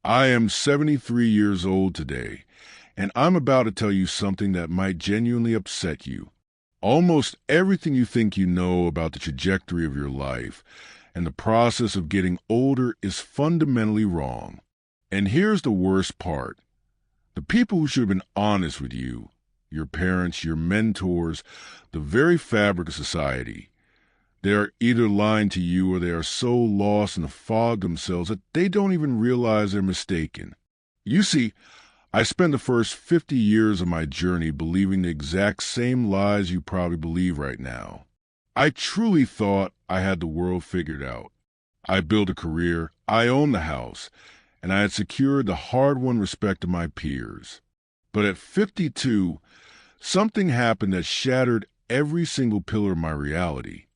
I am 73 years old today, and I'm about to tell you something that might genuinely upset you. Almost everything you think you know about the trajectory of your life and the process of getting older is fundamentally wrong. And here's the worst part. The people who should have been honest with you, your parents, your mentors, the very fabric of society, they are either lying to you or they are so lost in the fog themselves that they don't even realize they're mistaken. You see, I spent the first 50 years of my journey believing the exact same lies you probably believe right now. I truly thought I had the world figured out. I built a career, I owned the house, and I had secured the hard-won respect of my peers. But at 52, something happened that shattered every single pillar of my reality.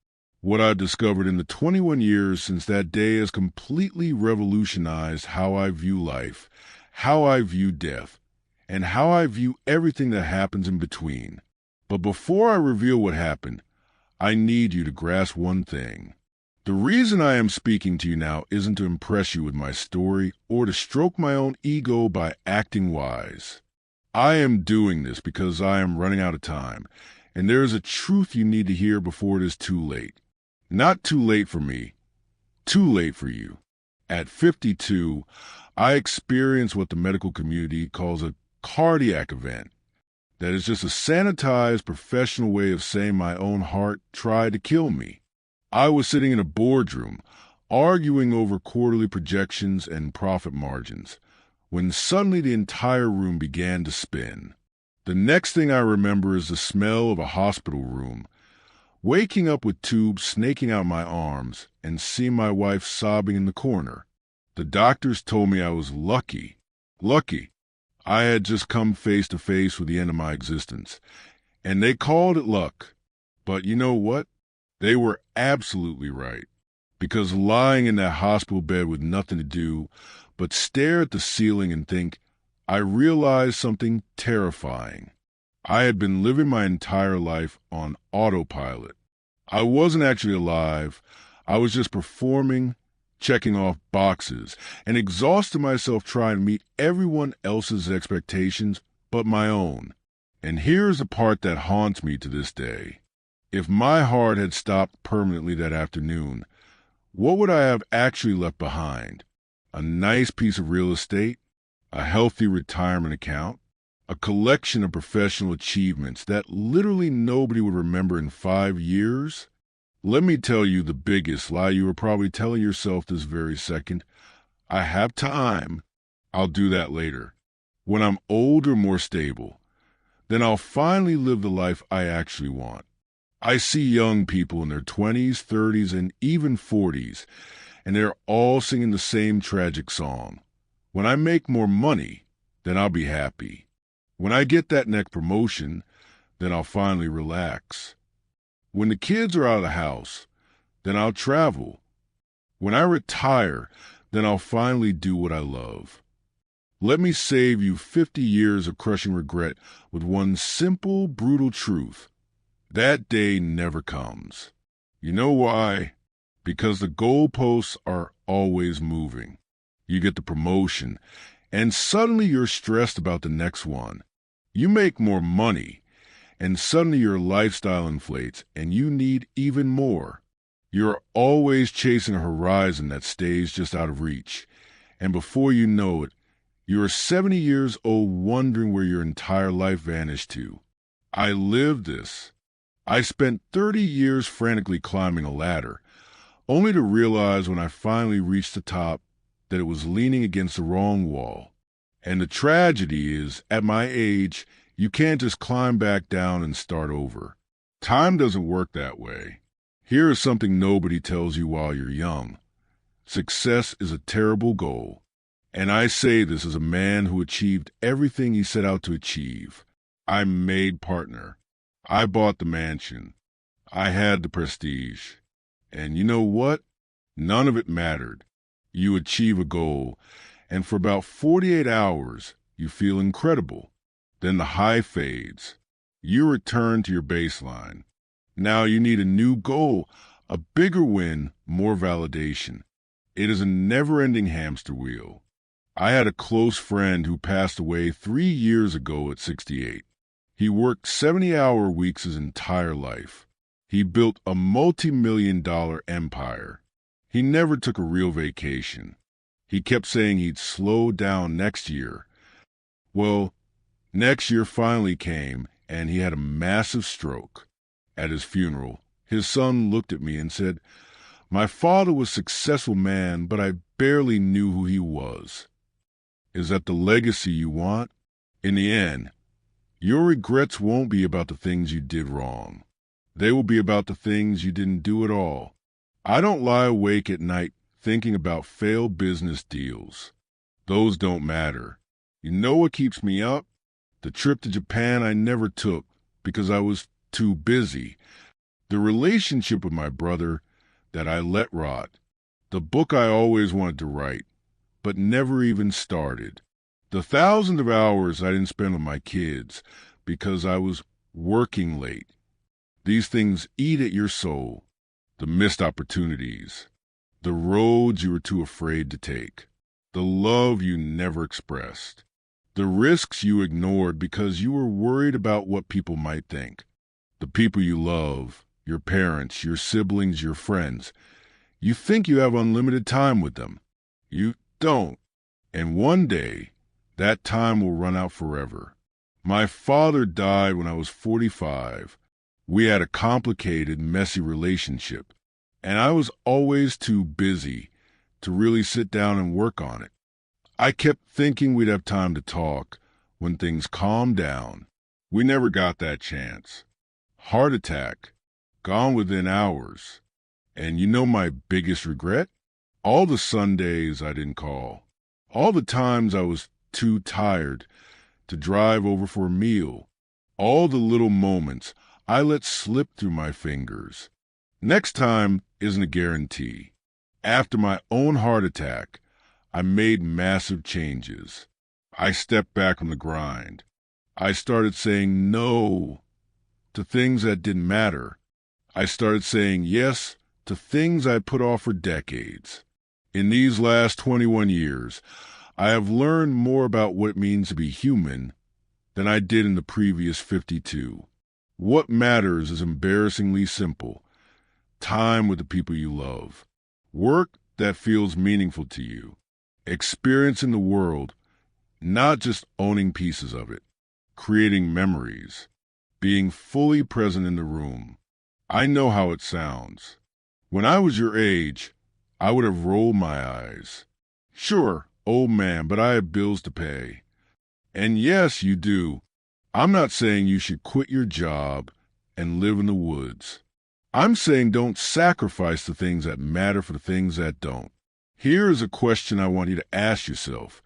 What I've discovered in the 21 years since that day has completely revolutionized how I view life, how I view death, and how I view everything that happens in between. But before I reveal what happened, I need you to grasp one thing. The reason I am speaking to you now isn't to impress you with my story or to stroke my own ego by acting wise. I am doing this because I am running out of time, and there is a truth you need to hear before it is too late. Not too late for me, too late for you. At 52, I experienced what the medical community calls a cardiac event. That is just a sanitized professional way of saying my own heart tried to kill me. I was sitting in a boardroom, arguing over quarterly projections and profit margins, when suddenly the entire room began to spin. The next thing I remember is the smell of a hospital room, waking up with tubes snaking out my arms and seeing my wife sobbing in the corner. The doctors told me I was lucky. I had just come face to face with the end of my existence, and they called it luck. But you know what? They were absolutely right, because lying in that hospital bed with nothing to do but stare at the ceiling and think, I realized something terrifying. I had been living my entire life on autopilot. I wasn't actually alive. I was just performing, checking off boxes, and exhausting myself trying to meet everyone else's expectations but my own. And here's the part that haunts me to this day. If my heart had stopped permanently that afternoon, what would I have actually left behind? A nice piece of real estate? A healthy retirement account? A collection of professional achievements that literally nobody would remember in 5 years? Let me tell you the biggest lie you are probably telling yourself this very second. I have time. I'll do that later. When I'm older, more stable, then I'll finally live the life I actually want. I see young people in their 20s, 30s, and even 40s, and they're all singing the same tragic song. When I make more money, then I'll be happy. When I get that next promotion, then I'll finally relax. When the kids are out of the house, then I'll travel. When I retire, then I'll finally do what I love. Let me save you 50 years of crushing regret with one simple, brutal truth. That day never comes. You know why? Because the goalposts are always moving. You get the promotion, and suddenly you're stressed about the next one. You make more money, and suddenly your lifestyle inflates, and you need even more. You're always chasing a horizon that stays just out of reach, and before you know it, you're 70 years old wondering where your entire life vanished to. I lived this. I spent 30 years frantically climbing a ladder, only to realize when I finally reached the top that it was leaning against the wrong wall. And the tragedy is, at my age, you can't just climb back down and start over. Time doesn't work that way. Here is something nobody tells you while you're young. Success is a terrible goal. And I say this as a man who achieved everything he set out to achieve. I made partner. I bought the mansion. I had the prestige. And you know what? None of it mattered. You achieve a goal, and for about 48 hours, you feel incredible. Then the high fades. You return to your baseline. Now you need a new goal, a bigger win, more validation. It is a never-ending hamster wheel. I had a close friend who passed away 3 years ago at 68. He worked 70-hour weeks his entire life. He built a multi-million-dollar empire. He never took a real vacation. He kept saying he'd slow down next year. Well, next year finally came, and he had a massive stroke. At his funeral, his son looked at me and said, "My father was a successful man, but I barely knew who he was." Is that the legacy you want? In the end, your regrets won't be about the things you did wrong. They will be about the things you didn't do at all. I don't lie awake at night thinking about failed business deals. Those don't matter. You know what keeps me up? The trip to Japan I never took because I was too busy. The relationship with my brother that I let rot. The book I always wanted to write, but never even started. The thousands of hours I didn't spend with my kids because I was working late. These things eat at your soul. The missed opportunities. The roads you were too afraid to take. The love you never expressed. The risks you ignored because you were worried about what people might think. The people you love, your parents, your siblings, your friends. You think you have unlimited time with them. You don't. And one day, that time will run out forever. My father died when I was 45. We had a complicated, messy relationship, and I was always too busy to really sit down and work on it. I kept thinking we'd have time to talk when things calmed down. We never got that chance. Heart attack, gone within hours. And you know my biggest regret? All the Sundays I didn't call. All the times I was too tired to drive over for a meal. All the little moments I let slip through my fingers. Next time isn't a guarantee. After my own heart attack, I made massive changes. I stepped back from the grind. I started saying no to things that didn't matter. I started saying yes to things I put off for decades. In these last 21 years, I have learned more about what it means to be human than I did in the previous 52. What matters is embarrassingly simple. Time with the people you love. Work that feels meaningful to you. Experiencing the world, not just owning pieces of it. Creating memories. Being fully present in the room. I know how it sounds. When I was your age, I would have rolled my eyes. Sure, old man, but I have bills to pay. And yes, you do. I'm not saying you should quit your job and live in the woods. I'm saying don't sacrifice the things that matter for the things that don't. Here is a question I want you to ask yourself,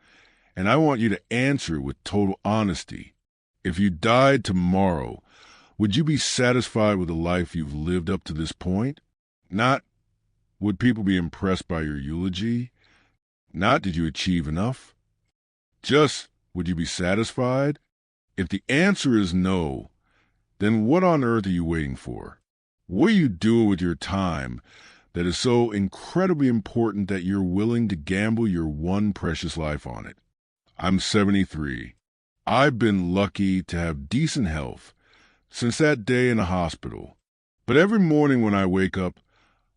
and I want you to answer it with total honesty. If you died tomorrow, would you be satisfied with the life you've lived up to this point? Not, would people be impressed by your eulogy? Not, did you achieve enough? Just, would you be satisfied? If the answer is no, then what on earth are you waiting for? What are you doing with your time that is so incredibly important that you're willing to gamble your one precious life on it? I'm 73. I've been lucky to have decent health since that day in the hospital. But every morning when I wake up,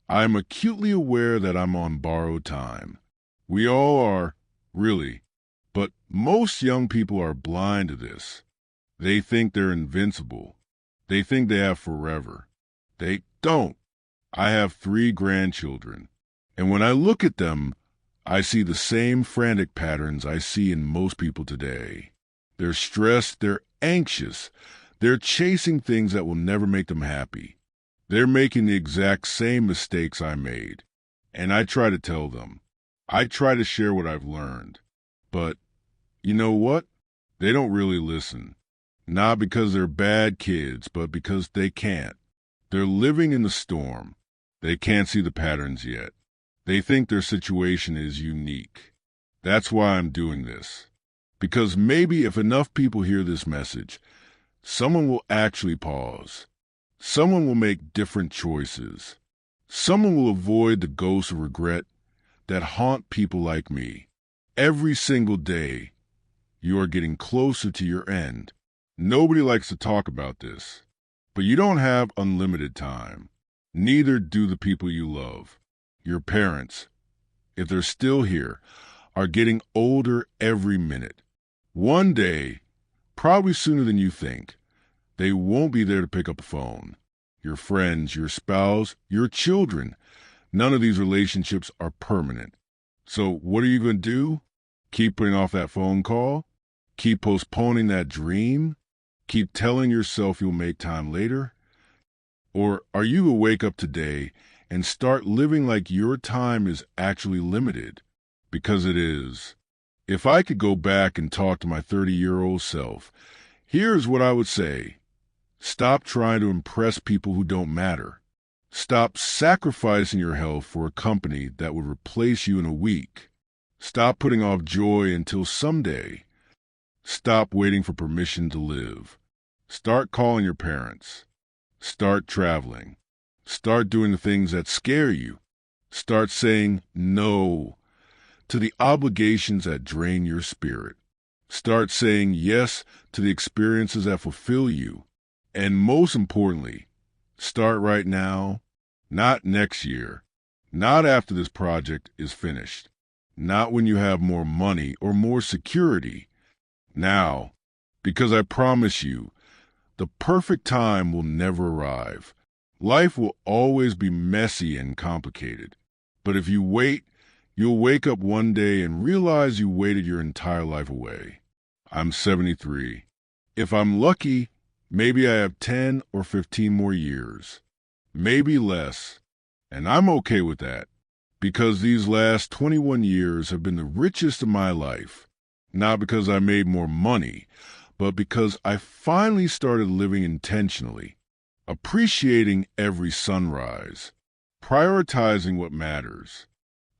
I'm acutely aware that I'm on borrowed time. We all are, really. But most young people are blind to this. They think they're invincible. They think they have forever. They don't. I have 3 grandchildren, and when I look at them, I see the same frantic patterns I see in most people today. They're stressed, they're anxious, they're chasing things that will never make them happy. They're making the exact same mistakes I made, and I try to tell them. I try to share what I've learned. But you know what? They don't really listen. Not because they're bad kids, but because they can't. They're living in the storm. They can't see the patterns yet. They think their situation is unique. That's why I'm doing this. Because maybe if enough people hear this message, someone will actually pause. Someone will make different choices. Someone will avoid the ghosts of regret that haunt people like me. Every single day, you are getting closer to your end. Nobody likes to talk about this, but you don't have unlimited time. Neither do the people you love. Your parents, if they're still here, are getting older every minute. One day, probably sooner than you think, they won't be there to pick up the phone. Your friends, your spouse, your children, none of these relationships are permanent. So what are you going to do? Keep putting off that phone call? Keep postponing that dream? Keep telling yourself you'll make time later? Or are you going to wake up today and start living like your time is actually limited? Because it is. If I could go back and talk to my 30-year-old self, here's what I would say. Stop trying to impress people who don't matter. Stop sacrificing your health for a company that would replace you in a week. Stop putting off joy until someday. Stop waiting for permission to live. Start calling your parents. Start traveling. Start doing the things that scare you. Start saying no to the obligations that drain your spirit. Start saying yes to the experiences that fulfill you. And most importantly, start right now, not next year, not after this project is finished, not when you have more money or more security. Now, because I promise you, the perfect time will never arrive. Life will always be messy and complicated. But if you wait, you'll wake up one day and realize you waited your entire life away. I'm 73. If I'm lucky, maybe I have 10 or 15 more years. Maybe less. And I'm okay with that, because these last 21 years have been the richest of my life. Not because I made more money, but because I finally started living intentionally, appreciating every sunrise, prioritizing what matters.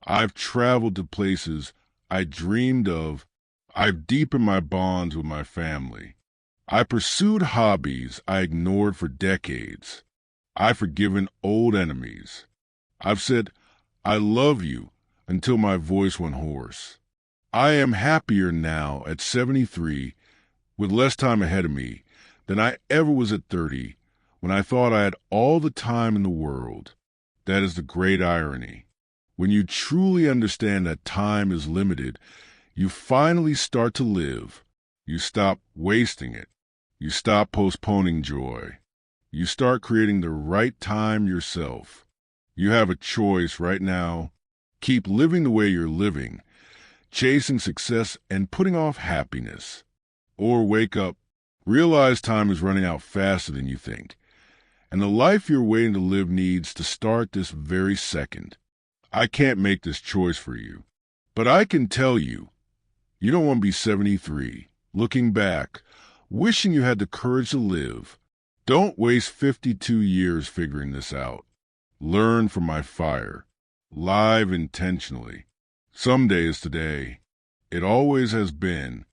I've traveled to places I dreamed of. I've deepened my bonds with my family. I pursued hobbies I ignored for decades. I've forgiven old enemies. I've said, I love you, until my voice went hoarse. I am happier now at 73, with less time ahead of me, than I ever was at 30, when I thought I had all the time in the world. That is the great irony. When you truly understand that time is limited, you finally start to live. You stop wasting it. You stop postponing joy. You start creating the right time yourself. You have a choice right now. Keep living the way you're living, chasing success and putting off happiness. Or wake up, realize time is running out faster than you think, and the life you're waiting to live needs to start this very second. I can't make this choice for you, but I can tell you, you don't want to be 73, looking back, wishing you had the courage to live. Don't waste 52 years figuring this out. Learn from my fire. Live intentionally. Someday is today. It always has been.